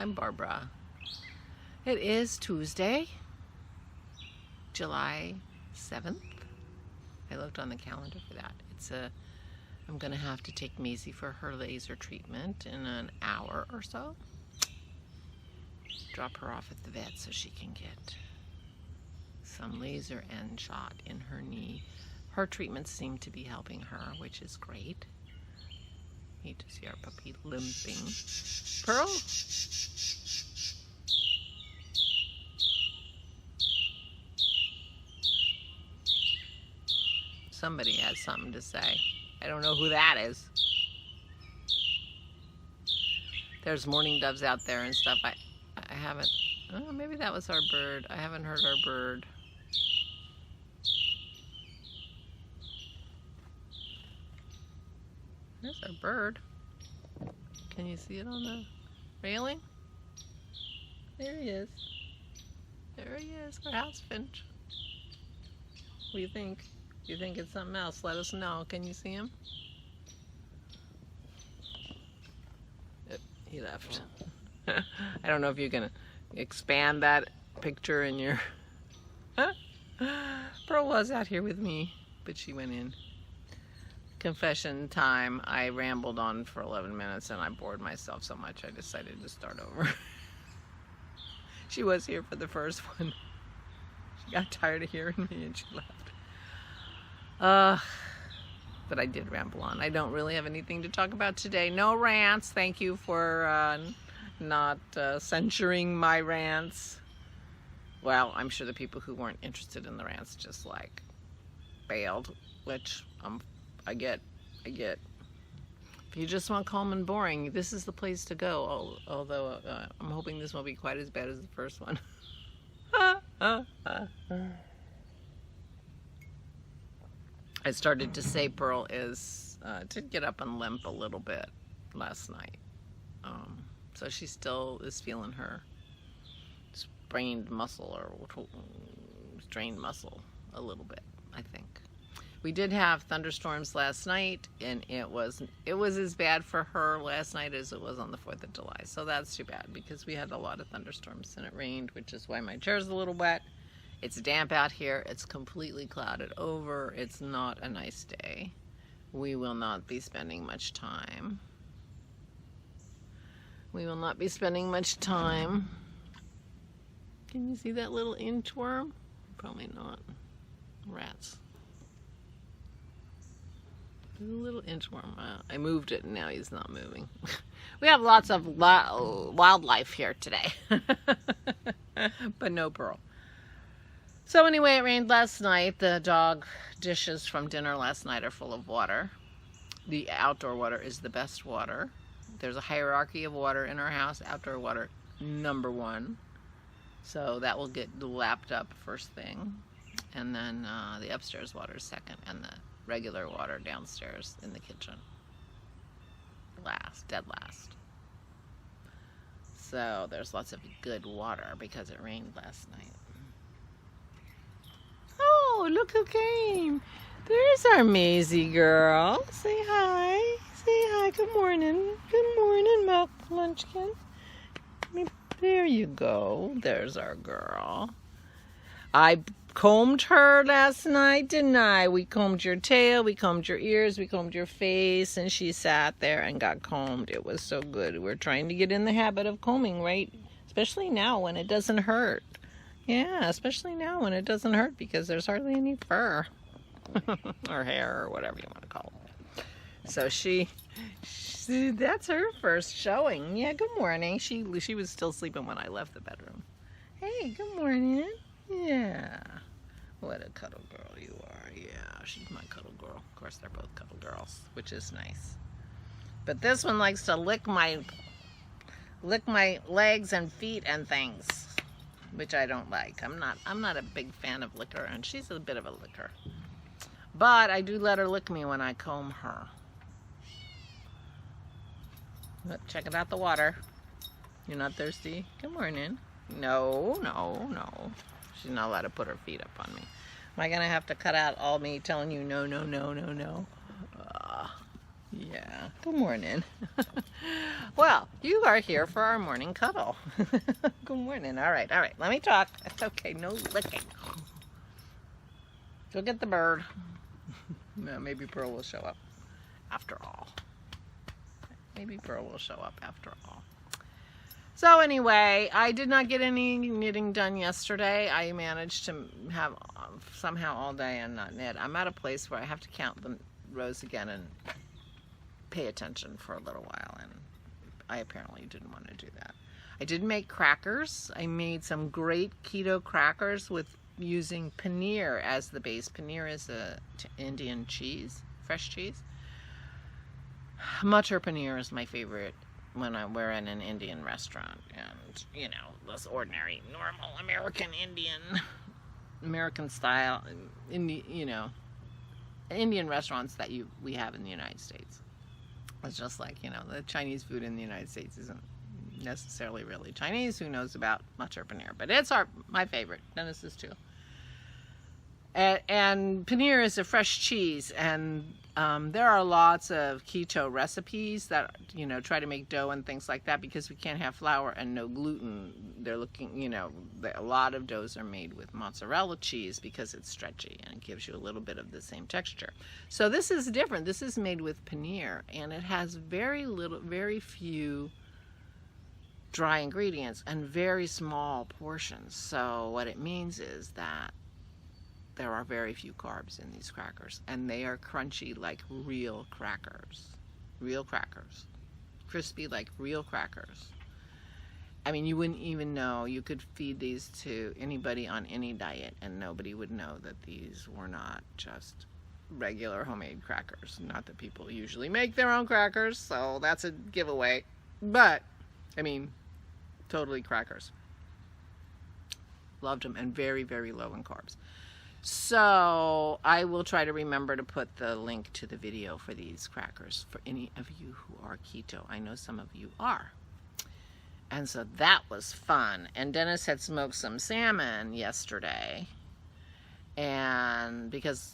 I'm Barbara. It is Tuesday, July 7th. I looked on the calendar for that. I'm gonna have to take Maisie for her laser treatment in an hour or so. Drop her off at the vet so she can get some laser end shot in her knee. Her treatments seem to be helping her, which is great. Need to see our puppy limping. Pearl? Somebody has something to say. I don't know who that is. There's mourning doves out there and stuff. I haven't, oh, maybe that was our bird. I haven't heard our bird. There's our bird. Can you see it on the railing? There he is. There he is, our house finch. What do you think? If you think it's something else, let us know. Can you see him? Yep, he left. I don't know if you're gonna expand that picture in your... Pearl was out here with me, but she went in. Confession time. I rambled on for 11 minutes and I bored myself so much I decided to start over. She was here for the first one. She got tired of hearing me and she left. But I did ramble on. I don't really have anything to talk about today. No rants. Thank you for not censoring my rants. Well, I'm sure the people who weren't interested in the rants just like bailed, which I get. If you just want calm and boring, this is the place to go. Although I'm hoping this won't be quite as bad as the first one. I started to say Pearl did get up and limp a little bit last night. So she still is feeling her sprained muscle or strained muscle a little bit, I think. We did have thunderstorms last night, and it was as bad for her last night as it was on the 4th of July. So that's too bad because we had a lot of thunderstorms and it rained, which is why my chair's a little wet. It's damp out here. It's completely clouded over. It's not a nice day. We will not be spending much time. We will not be spending much time. Can you see that little inchworm? Probably not. Rats. There's a little inchworm. I moved it and now he's not moving. We have lots of wildlife here today. But no Pearl. So anyway, it rained last night. The dog dishes from dinner last night are full of water. The outdoor water is the best water. There's a hierarchy of water in our house. Outdoor water, #1. So that will get lapped up first thing. And then the upstairs water is second. And the regular water downstairs in the kitchen. Dead last. So there's lots of good water because it rained last night. Oh, look who came. There's our Maisie girl. Say hi. Say hi. Good morning. Good morning, Milk Munchkin. There you go. There's our girl. I combed her last night, didn't I? We combed your tail, we combed your ears, we combed your face, and she sat there and got combed. It was so good. We're trying to get in the habit of combing, right? Especially now when it doesn't hurt. Yeah, especially now when it doesn't hurt because there's hardly any fur or hair or whatever you want to call it. So she that's her first showing. Yeah, good morning. She was still sleeping when I left the bedroom. Hey, good morning. Yeah. What a cuddle girl you are. Yeah, she's my cuddle girl. Of course, they're both cuddle girls, which is nice. But this one likes to lick my legs and feet and things, which I don't like. I'm not a big fan of liquor, and she's a bit of a licker. But I do let her lick me when I comb her. Look, check it out, the water. You're not thirsty? Good morning. No. She's not allowed to put her feet up on me. Am I gonna have to cut out all me telling you no? Yeah, good morning. Well, you are here for our morning cuddle. Good morning. All right, let me talk. It's okay, no licking. Go get the bird. No, maybe Pearl will show up after all. Maybe Pearl will show up after all. So anyway, I did not get any knitting done yesterday. I managed to have somehow all day and not knit. I'm at a place where I have to count the rows again and pay attention for a little while, and I apparently didn't want to do that. I did make crackers. I made some great keto crackers with using paneer as the base. Paneer is a Indian cheese, fresh cheese. Matar paneer is my favorite when we're in an Indian restaurant, and you know, this ordinary, normal American style, you know, Indian restaurants that we have in the United States. It's just like, you know, the Chinese food in the United States isn't necessarily really Chinese. Who knows about matar paneer? But it's my favorite. Dennis's too. And paneer is a fresh cheese, and there are lots of keto recipes that, you know, try to make dough and things like that because we can't have flour and no gluten. They're looking, you know, a lot of doughs are made with mozzarella cheese because it's stretchy and it gives you a little bit of the same texture. So this is different. This is made with paneer, and it has very few dry ingredients and very small portions. So what it means is that there are very few carbs in these crackers, and they are crunchy like real crackers. Real crackers. Crispy like real crackers. I mean, you wouldn't even know. You could feed these to anybody on any diet, and nobody would know that these were not just regular homemade crackers. Not that people usually make their own crackers, so that's a giveaway. But, I mean, totally crackers. Loved them, and very, very low in carbs. So I will try to remember to put the link to the video for these crackers for any of you who are keto. I know some of you are. And so that was fun. And Dennis had smoked some salmon yesterday. And because,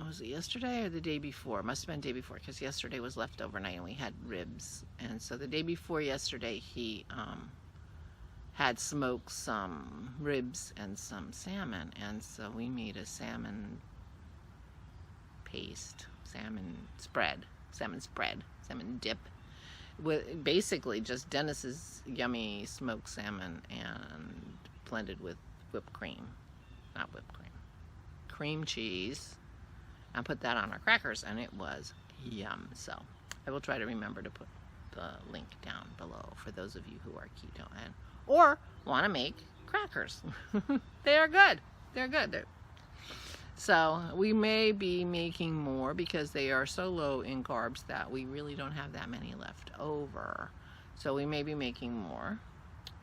was it yesterday or the day before? It must have been the day before, because yesterday was leftover night and we had ribs. And so the day before yesterday, he had smoked some ribs and some salmon, and so we made a salmon paste, salmon dip, with basically just Dennis's yummy smoked salmon and blended with whipped cream, not whipped cream, cream cheese, and put that on our crackers, and it was yum. So I will try to remember to put the link down below for those of you who are keto and or want to make crackers. They are good. They're good. So we may be making more because they are so low in carbs that we really don't have that many left over. So we may be making more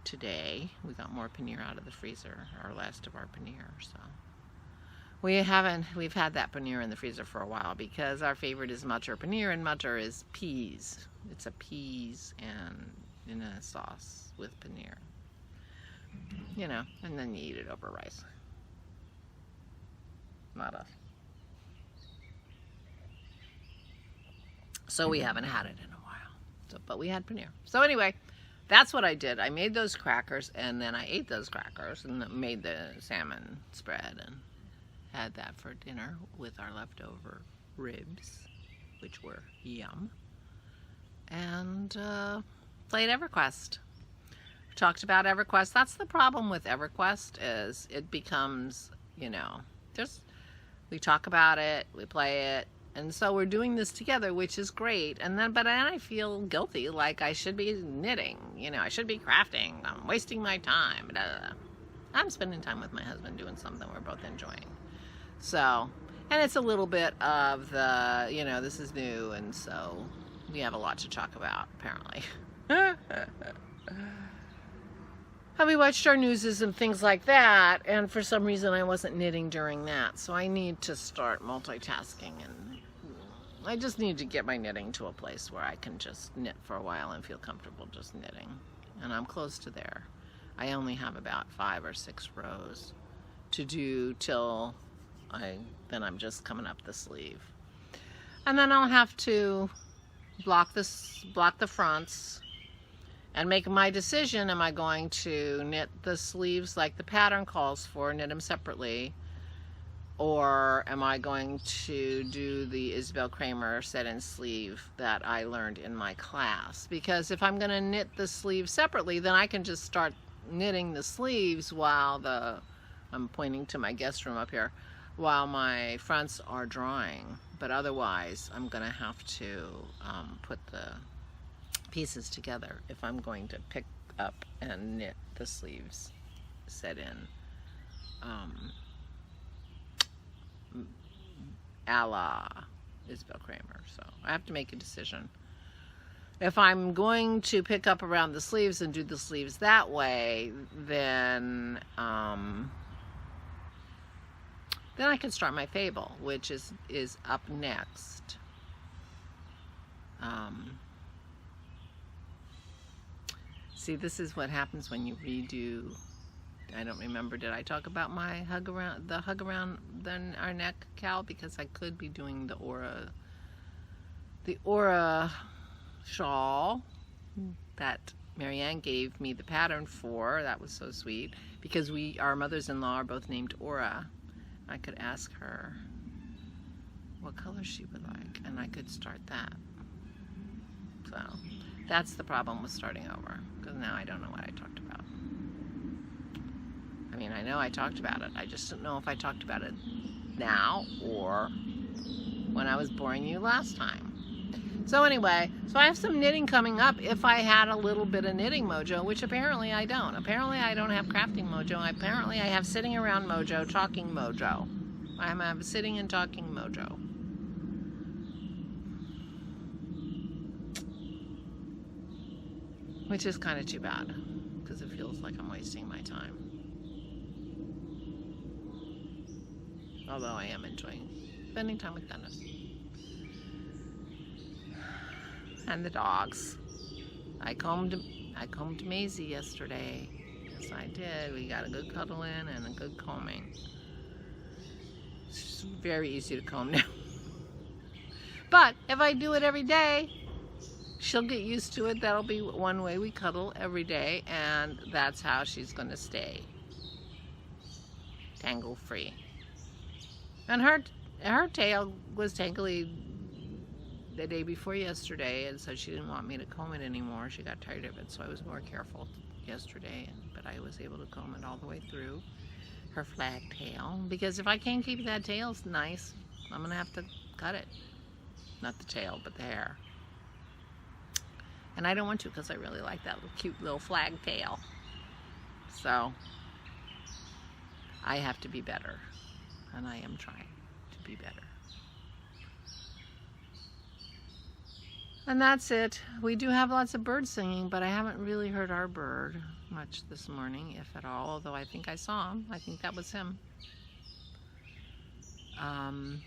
today. We got more paneer out of the freezer, our last of our paneer. So we've had that paneer in the freezer for a while because our favorite is matar paneer, and matar is peas. It's a peas and in a sauce with paneer. You know, and then you eat it over rice. Not us. So we haven't had it in a while. So, but we had paneer. So anyway, that's what I did. I made those crackers, and then I ate those crackers and made the salmon spread and had that for dinner with our leftover ribs, which were yum. And played EverQuest. Talked about EverQuest. That's the problem with EverQuest, is it becomes, you know, just we talk about it, we play it, and so we're doing this together, which is great. And then, but then I feel guilty, like I should be knitting, you know, I should be crafting. I'm wasting my time. Blah, blah, blah. I'm spending time with my husband doing something we're both enjoying. So, and it's a little bit of the, you know, this is new, and so we have a lot to talk about, apparently. And we watched our newses and things like that, and for some reason I wasn't knitting during that. So I need to start multitasking, and I just need to get my knitting to a place where I can just knit for a while and feel comfortable just knitting. And I'm close to there. I only have about 5 or 6 rows to do till then I'm just coming up the sleeve. And then I'll have to block the fronts, and make my decision. Am I going to knit the sleeves like the pattern calls for, knit them separately, or am I going to do the Isabel Kramer set-in sleeve that I learned in my class? Because if I'm going to knit the sleeves separately, then I can just start knitting the sleeves while I'm pointing to my guest room up here, while my fronts are drying. But otherwise, I'm going to have to put the pieces together if I'm going to pick up and knit the sleeves set in a la Isabel Kramer. So I have to make a decision. If I'm going to pick up around the sleeves and do the sleeves that way, then I can start my fable, which is up next. See, this is what happens when you redo. I don't remember, did I talk about my hug around our neck cowl? Because I could be doing the Aura shawl that Marianne gave me the pattern for. That was so sweet, because our mothers-in-law are both named Aura. I could ask her what color she would like, and I could start that. So that's the problem with starting over, because now I don't know what I talked about. I mean, I know I talked about it. I just don't know if I talked about it now or when I was boring you last time. So anyway, so I have some knitting coming up if I had a little bit of knitting mojo, which apparently I don't. Apparently I don't have crafting mojo. Apparently I have sitting around mojo, talking mojo. I'm sitting and talking mojo. Which is kind of too bad, because it feels like I'm wasting my time. Although I am enjoying spending time with Dennis. And the dogs. I combed Maisie yesterday. Yes, I did. We got a good cuddle in and a good combing. It's very easy to comb now. But if I do it every day, she'll get used to it. That'll be one way we cuddle every day, and that's how she's going to stay tangle free. And her tail was tangly the day before yesterday, and so she didn't want me to comb it anymore. She got tired of it, so I was more careful yesterday, but I was able to comb it all the way through her flag tail, because if I can't keep that tail nice, I'm gonna have to cut it. Not the tail, but the hair. And I don't want to, because I really like that cute little flag tail. So I have to be better, and I am trying to be better. And that's it. We do have lots of birds singing, but I haven't really heard our bird much this morning, if at all, although I think I saw him. I think that was him. But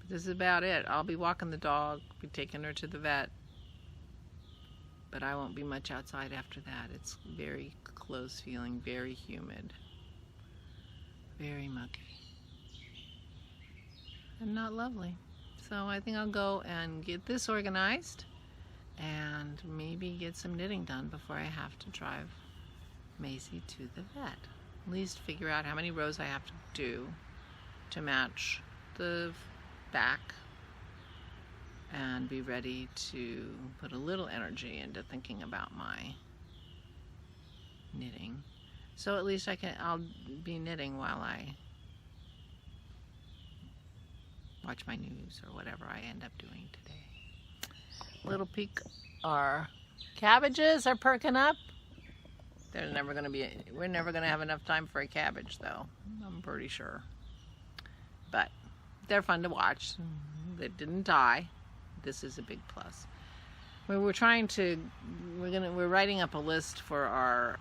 this is about it. I'll be walking the dog, be taking her to the vet, but I won't be much outside after that. It's very close feeling, very humid, very muggy, and not lovely. So I think I'll go and get this organized and maybe get some knitting done before I have to drive Maisie to the vet. At least figure out how many rows I have to do to match the back, and be ready to put a little energy into thinking about my knitting. So at least I'll be knitting while I watch my news or whatever I end up doing today. Little peek, our cabbages are perking up. We're never going to have enough time for a cabbage, though, I'm pretty sure. But they're fun to watch. They didn't die. This is a big plus. We're writing up a list for our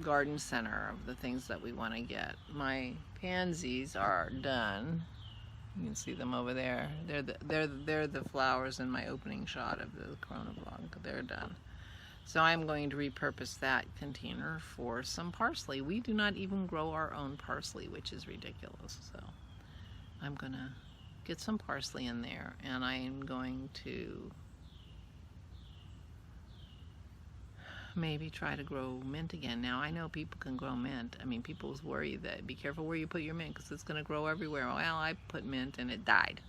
garden center of the things that we want to get. My pansies are done. You can see them over there. They're the flowers in my opening shot of the CoronaVlog. They're done. So I'm going to repurpose that container for some parsley. We do not even grow our own parsley, which is ridiculous. So I'm gonna get some parsley in there, and I'm going to maybe try to grow mint again. Now, I know people can grow mint. I mean, people's worry that be careful where you put your mint because it's going to grow everywhere. Well, I put mint and it died.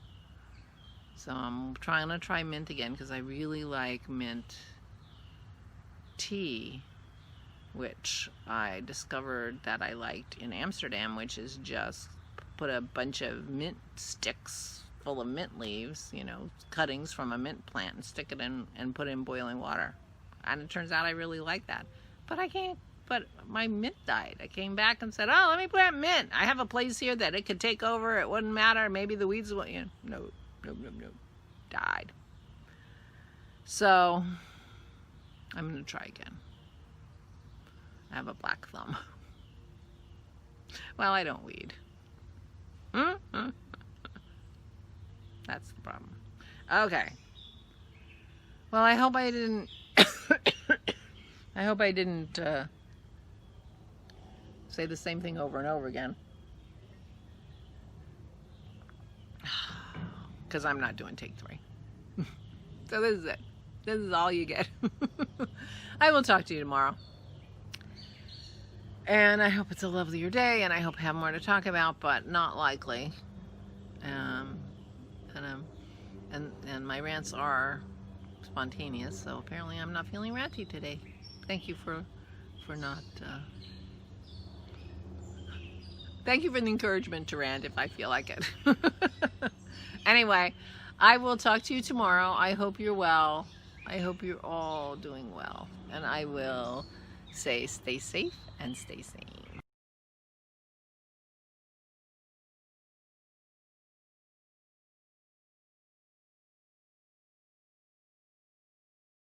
So I'm trying to try mint again because I really like mint tea, which I discovered that I liked in Amsterdam, which is just put a bunch of mint sticks full of mint leaves, you know, cuttings from a mint plant, and stick it in and put it in boiling water. And it turns out I really like that. But I can't, but my mint died. I came back and said, oh, let me plant mint. I have a place here that it could take over. It wouldn't matter. Maybe the weeds will, you know, no. Died. So, I'm going to try again. I have a black thumb. Well, I don't weed. That's the problem. Okay. Well, I hope I didn't say the same thing over and over again. Because I'm not doing take 3. So this is it. This is all you get. I will talk to you tomorrow. And I hope it's a lovelier day, and I hope I have more to talk about, but not likely. And my rants are spontaneous, so apparently I'm not feeling ranty today. Thank you for not... Thank you for the encouragement to rant if I feel like it. Anyway, I will talk to you tomorrow. I hope you're well. I hope you're all doing well. And I will say stay safe and stay sane.